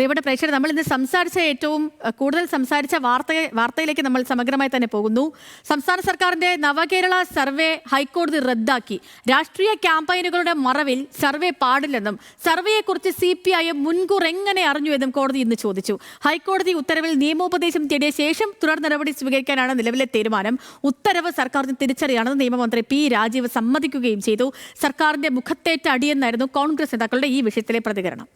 പ്രിയപ്പെട്ട പ്രേക്ഷകർ, നമ്മൾ ഇന്ന് സംസാരിച്ച ഏറ്റവും കൂടുതൽ സംസാരിച്ച വാർത്തയിലേക്ക് നമ്മൾ സമഗ്രമായി തന്നെ പോകുന്നു. സംസ്ഥാന സർക്കാരിന്റെ നവകേരള സർവേ ഹൈക്കോടതി റദ്ദാക്കി. രാഷ്ട്രീയ ക്യാമ്പയിനുകളുടെ മറവിൽ സർവേ പാടില്ലെന്നും സർവേയെക്കുറിച്ച് CPIM മുൻകൂർ എങ്ങനെ അറിഞ്ഞു എന്നും കോടതി ഇന്ന് ചോദിച്ചു. ഹൈക്കോടതി ഉത്തരവിൽ നിയമോപദേശം തേടിയ ശേഷം തുടർ നടപടി സ്വീകരിക്കാനാണ് നിലവിലെ തീരുമാനം. ഉത്തരവ് സർക്കാരിന് തിരിച്ചറിയാണെന്ന് നിയമമന്ത്രി P. രാജീവ് സമ്മതിക്കുകയും ചെയ്തു. സർക്കാരിന്റെ മുഖത്തേറ്റ അടിയെന്നായിരുന്നു കോൺഗ്രസ് നേതാക്കളുടെ ഈ വിഷയത്തിലെ പ്രതികരണം.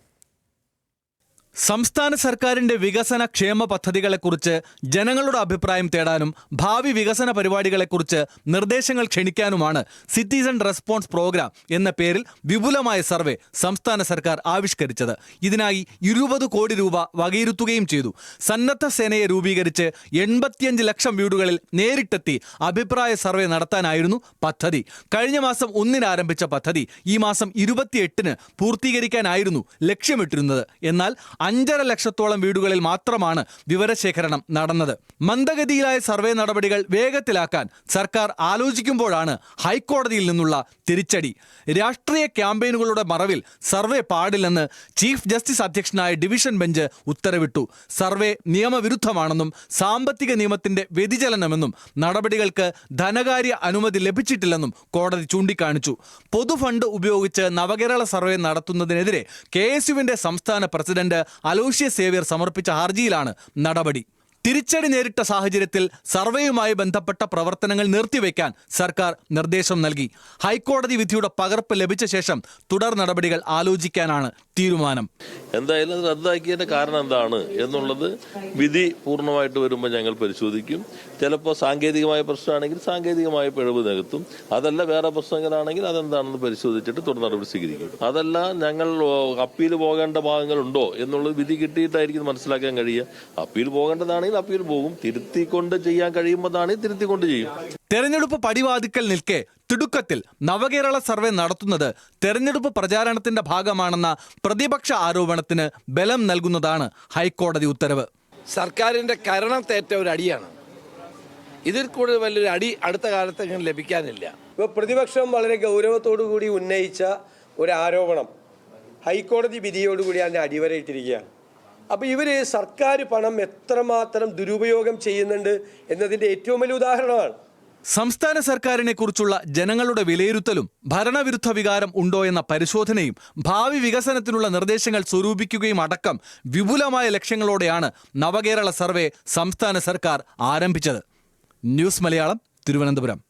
സംസ്ഥാന സർക്കാരിന്റെ വികസന ക്ഷേമ പദ്ധതികളെക്കുറിച്ച് ജനങ്ങളുടെ അഭിപ്രായം തേടാനും ഭാവി വികസന പരിപാടികളെക്കുറിച്ച് നിർദ്ദേശങ്ങൾ ക്ഷണിക്കാനുമാണ് സിറ്റിസൺ റെസ്പോൺസ് പ്രോഗ്രാം എന്ന പേരിൽ വിപുലമായ സർവേ സംസ്ഥാന സർക്കാർ ആവിഷ്കരിച്ചത്. ഇതിനായി 20 കോടി രൂപ വകയിരുത്തുകയും ചെയ്തു. സന്നദ്ധ സേനയെ രൂപീകരിച്ച് 85 ലക്ഷം വീടുകളിൽ നേരിട്ടെത്തി അഭിപ്രായ സർവേ നടത്താനായിരുന്നു പദ്ധതി. കഴിഞ്ഞ മാസം 1-ന് ആരംഭിച്ച പദ്ധതി ഈ മാസം 28-ന് പൂർത്തീകരിക്കാനായിരുന്നു ലക്ഷ്യമിട്ടിരുന്നത്. എന്നാൽ 5.5 ലക്ഷത്തോളം വീടുകളിൽ മാത്രമാണ് വിവരശേഖരണം നടന്നത്. മന്ദഗതിയിലായ സർവേ നടപടികൾ വേഗത്തിലാക്കാൻ സർക്കാർ ആലോചിക്കുമ്പോഴാണ് ഹൈക്കോടതിയിൽ നിന്നുള്ള തിരിച്ചടി. രാഷ്ട്രീയ ക്യാമ്പയിനുകളുടെ മറവിൽ സർവേ പാടില്ലെന്ന് ചീഫ് ജസ്റ്റിസ് അധ്യക്ഷനായ ഡിവിഷൻ ബെഞ്ച് ഉത്തരവിട്ടു. സർവേ നിയമവിരുദ്ധമാണെന്നും സാമ്പത്തിക നിയമത്തിന്റെ വ്യതിചലനമെന്നും നടപടികൾക്ക് ധനകാര്യ അനുമതി ലഭിച്ചിട്ടില്ലെന്നും കോടതി ചൂണ്ടിക്കാണിച്ചു. പൊതുഫണ്ട് ഉപയോഗിച്ച് നവകേരള സർവേ നടത്തുന്നതിനെതിരെ KSUവിന്റെ സംസ്ഥാന പ്രസിഡന്റ് അലോഷ്യസ് സേവ്യർ സമർപ്പിച്ച ഹർജിയിലാണ് നടപടി. തിരിച്ചടി നേരിട്ട സാഹചര്യത്തിൽ സർവേയുമായി ബന്ധപ്പെട്ട പ്രവർത്തനങ്ങൾ നിർത്തിവെക്കാൻ സർക്കാർ നിർദ്ദേശം നൽകി. ഹൈക്കോടതി വിധിയുടെ പകർപ്പ് ലഭിച്ച ശേഷം തുടർ നടപടികൾ ആലോചിക്കാനാണ് തീരുമാനം. എന്തായാലും റദ്ദാക്കിയതിന്റെ കാരണം എന്താണ് എന്നുള്ളത് വിധി പൂർണ്ണമായിട്ട് വരുമ്പോൾ ഞങ്ങൾ പരിശോധിക്കും. ചിലപ്പോൾ സാങ്കേതികമായ പ്രശ്നമാണെങ്കിൽ സാങ്കേതികമായ പിഴവ് നികത്തും. അതല്ല വേറെ പ്രശ്നങ്ങളാണെങ്കിൽ അതെന്താണെന്ന് പരിശോധിച്ചിട്ട് തുടർ നടപടി സ്വീകരിക്കും. അതല്ല ഞങ്ങൾ അപ്പീൽ പോകേണ്ട ഭാഗങ്ങളുണ്ടോ എന്നുള്ളത് വിധി കിട്ടിയിട്ടായിരിക്കും മനസ്സിലാക്കാൻ കഴിയുക. അപ്പീൽ പോകേണ്ടതാണെങ്കിൽ അപ്പീൽ പോകും. തിരുത്തിക്കൊണ്ട് ചെയ്യാൻ കഴിയുമ്പോഴാണെങ്കിൽ തിരുത്തിക്കൊണ്ട് ചെയ്യും. തെരഞ്ഞെടുപ്പ് പടിവാതിക്കൽ നിൽക്കെ തിടുക്കത്തിൽ നവകേരള സർവേ നടത്തുന്നത് തെരഞ്ഞെടുപ്പ് പ്രചാരണത്തിന്റെ ഭാഗമാണെന്ന പ്രതിപക്ഷ ആരോപണത്തിന് ബലം നൽകുന്നതാണ് ഹൈക്കോടതി ഉത്തരവ്. സർക്കാരിന്റെ കരണത്തേറ്റ ഒരു അടിയാണ്. ഇതിൽ കൂടുതൽ വലിയൊരു അടി അടുത്ത കാലത്ത് ഇങ്ങനെ ലഭിക്കാനില്ല. ഇപ്പോൾ പ്രതിപക്ഷം വളരെ ഗൗരവത്തോടു കൂടി ഉന്നയിച്ച ഒരു ആരോപണം ഹൈക്കോടതി വിധിയോടുകൂടി അതിനെ അടിവരയിട്ടിരിക്കുകയാണ്. അപ്പോൾ ഇവർ സർക്കാർ പണം എത്രമാത്രം ദുരുപയോഗം ചെയ്യുന്നുണ്ട് എന്നതിൻ്റെ ഏറ്റവും വലിയ ഉദാഹരണമാണ്. സംസ്ഥാന സർക്കാരിനെ കുറിച്ചുള്ള ജനങ്ങളുടെ വിലയിരുത്തലും ഭരണവിരുദ്ധ വികാരം ഉണ്ടോ എന്ന പരിശോധനയും ഭാവി വികസനത്തിനുള്ള നിർദ്ദേശങ്ങൾ സ്വരൂപിക്കുകയും അടക്കം വിപുലമായ ലക്ഷ്യങ്ങളോടെയാണ് നവകേരള സർവേ സംസ്ഥാന സർക്കാർ ആരംഭിച്ചത്. ന്യൂസ് മലയാളം, തിരുവനന്തപുരം.